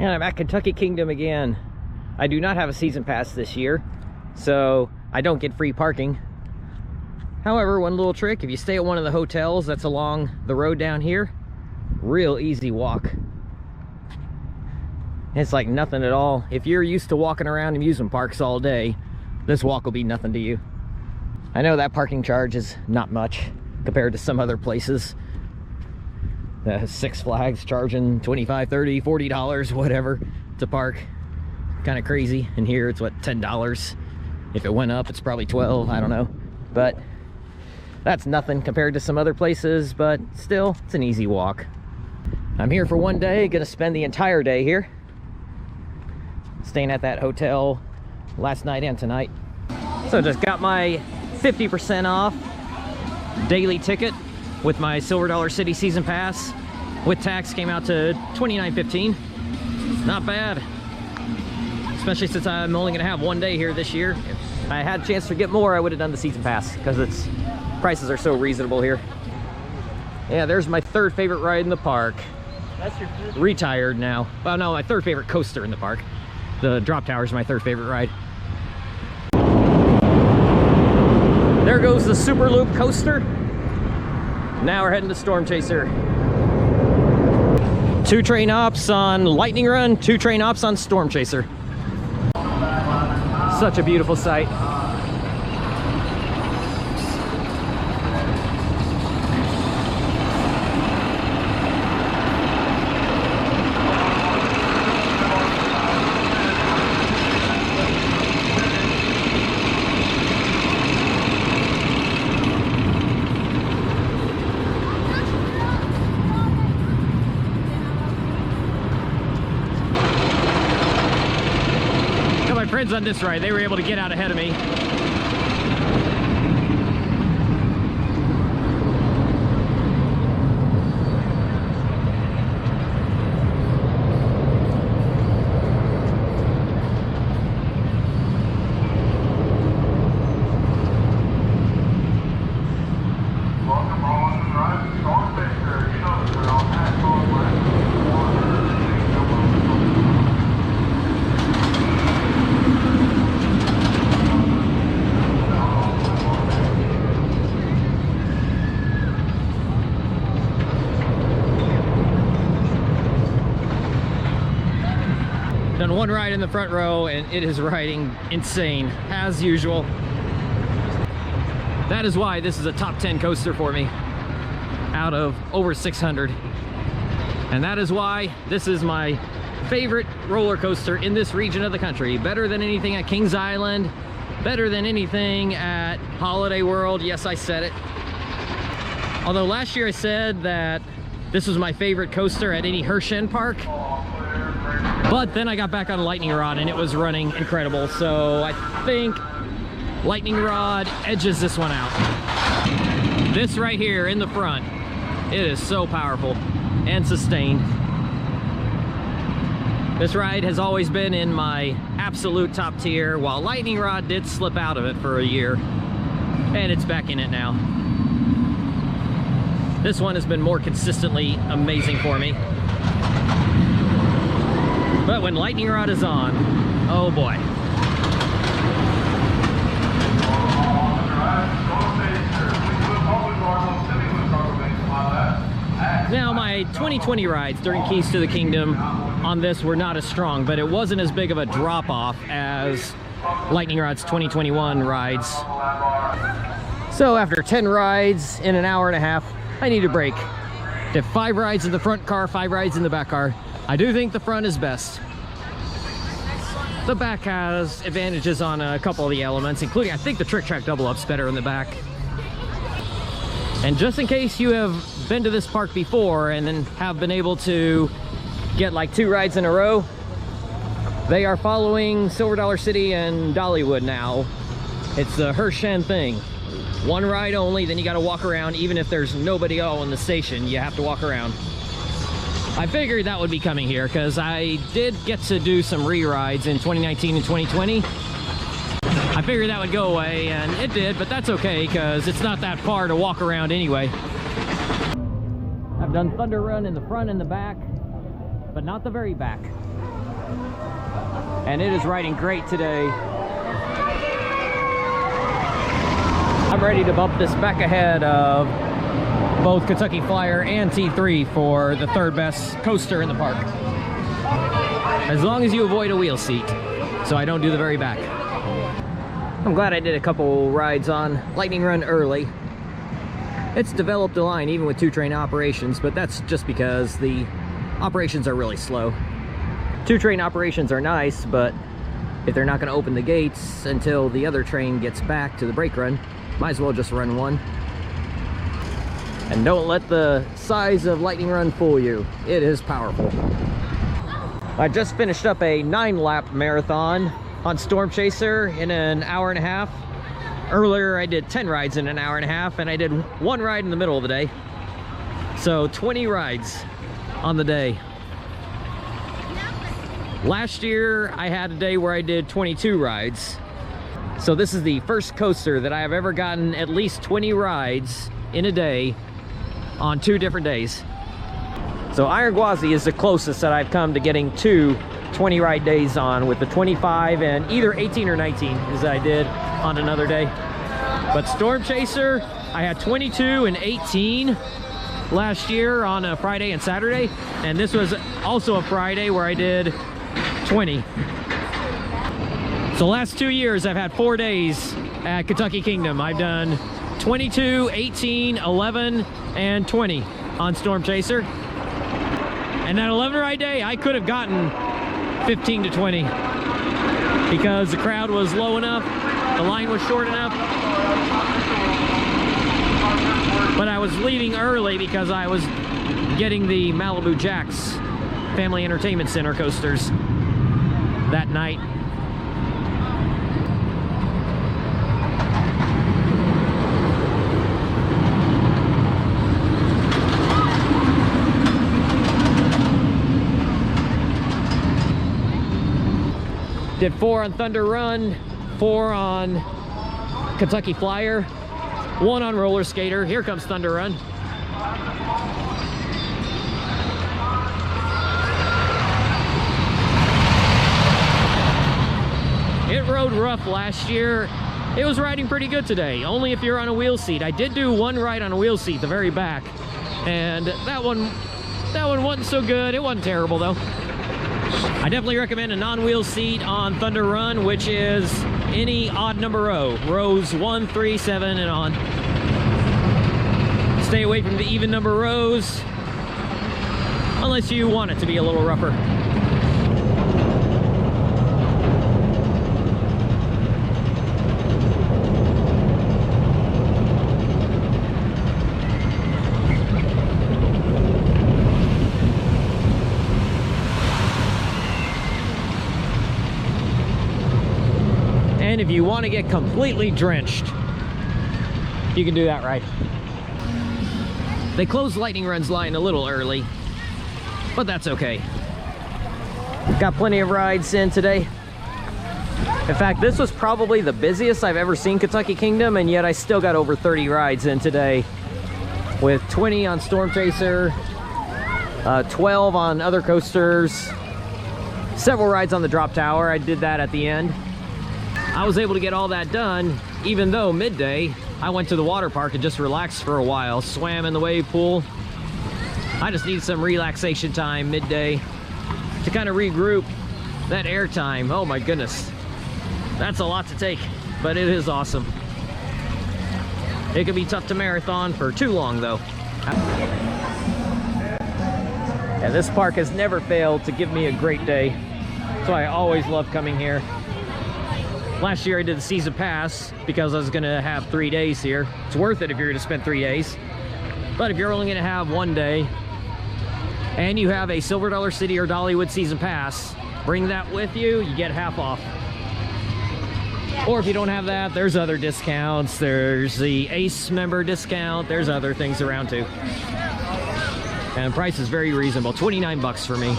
And I'm at Kentucky Kingdom again. I do not have a season pass this year, so I don't get free parking. However, one little trick, if you stay at one of the hotels that's along the road down here, real easy walk. It's like nothing at all. If you're used to walking around amusement parks all day, this walk will be nothing to you. I know that parking charge is not much compared to some other places. The Six Flags charging $25, $30, $40, whatever to park. Kind of crazy. And here it's what, $10? If it went up, it's probably $12, I don't know. But that's nothing compared to some other places, but still, it's an easy walk. I'm here for one day, gonna spend the entire day here. Staying at that hotel last night and tonight. So just got my 50% off daily ticket with my Silver Dollar City season pass. With tax came out to $29.15. Not bad. Especially since I'm only gonna have one day here this year. If I had a chance to get more, I would have done the season pass because its prices are so reasonable here. Yeah, there's my third favorite ride in the park. That's your third? Retired now. Well, no, my third favorite coaster in the park. The drop tower is my third favorite ride. There goes the Super Loop coaster. Now we're heading to Storm Chaser. 2 train ops on Lightning Run, 2 train ops on Storm Chaser. Such a beautiful sight. My friends on this ride, they were able to get out ahead of me. Done one ride in the front row and it is riding insane as usual. That is why this is a top 10 coaster for me out of over 600. And that is why this is my favorite roller coaster in this region of the country. Better than anything at Kings Island, better than anything at Holiday World. Yes, I said it. Although last year I said that this was my favorite coaster at any Hershend park. But then I got back on Lightning Rod and it was running incredible. So I think Lightning Rod edges this one out. This right here in the front, it is so powerful and sustained. This ride has always been in my absolute top tier, while Lightning Rod did slip out of it for a year. And it's back in it now. This one has been more consistently amazing for me. But when Lightning Rod is on, oh boy. Now my 2020 rides during Keys to the Kingdom on this were not as strong, but it wasn't as big of a drop-off as Lightning Rod's 2021 rides. So after 10 rides in an hour and a half, I need a break. Did 5 rides in the front car, 5 rides in the back car. I do think the front is best. The back has advantages on a couple of the elements, including I think the Trick Track double up's better in the back. And just in case you have been to this park before and then have been able to get like 2 rides in a row, they are following Silver Dollar City and Dollywood now. It's the Hershend thing. 1 ride only, then you got to walk around. Even if there's nobody all in the station, you have to walk around. I figured that would be coming here because I did get to do some re-rides in 2019 and 2020. I figured that would go away, and it did, but that's okay because it's not that far to walk around anyway. I've done Thunder Run in the front and the back, but not the very back. and it is riding great today. I'm ready to bump this back ahead of both Kentucky Flyer and T3 for the third best coaster in the park. As long as you avoid a wheel seat, so I don't do the very back. I'm glad I did a couple rides on Lightning Run early. It's developed a line even with two-train operations, but that's just because the operations are really slow. Two-train operations are nice, but if they're not going to open the gates until the other train gets back to the brake run, might as well just run one. And don't let the size of Lightning Run fool you. It is powerful. I just finished up a 9-lap marathon on Storm Chaser in an hour and a half. Earlier I did 10 rides in an hour and a half, and I did one ride in the middle of the day. So 20 rides on the day. Last year I had a day where I did 22 rides. So this is the first coaster that I have ever gotten at least 20 rides in a day on 2 different days. So Iron Gwazi is the closest that I've come to getting 2 20 ride days on, with the 25 and either 18 or 19 as I did on another day. But Storm Chaser, I had 22 and 18 last year on a Friday and Saturday, and this was also a Friday where I did 20. So last 2 years I've had 4 days at Kentucky Kingdom. I've done 22, 18, 11, and 20 on Storm Chaser. And that 11 ride day, I could have gotten 15 to 20 because the crowd was low enough, the line was short enough. But I was leaving early because I was getting the Malibu Jacks Family Entertainment Center coasters that night. Did 4 on Thunder Run, 4 on Kentucky Flyer, 1 on Roller Skater. Here comes Thunder Run. It rode rough last year. It was riding pretty good today, only if you're on a wheel seat. I did do 1 ride on a wheel seat, the very back, and that one wasn't so good. It wasn't terrible though. I definitely recommend a non-wheel seat on Thunder Run, which is any odd number row. Rows 1, 3, 7, and on. Stay away from the even number rows, unless you want it to be a little rougher. And if you want to get completely drenched, you can do that ride. They closed Lightning Run's line a little early, but that's okay. Got plenty of rides in today. In fact, this was probably the busiest I've ever seen Kentucky Kingdom, and yet I still got over 30 rides in today, with 20 on Storm Chaser, 12 on other coasters, several rides on the drop tower. I did that at the end. I was able to get all that done, even though midday I went to the water park and just relaxed for a while, swam in the wave pool. I just needed some relaxation time midday to kind of regroup. That air time, oh my goodness, that's a lot to take, but it is awesome. It can be tough to marathon for too long though. And this park has never failed to give me a great day, so I always love coming here. Last year I did the season pass because I was gonna have 3 days here. It's worth it if you're gonna spend 3 days. But if you're only gonna have 1 day and you have a Silver Dollar City or Dollywood season pass, bring that with you, you get half off. Or if you don't have that, there's other discounts. There's the Ace member discount. There's other things around too. And the price is very reasonable, 29 bucks for me.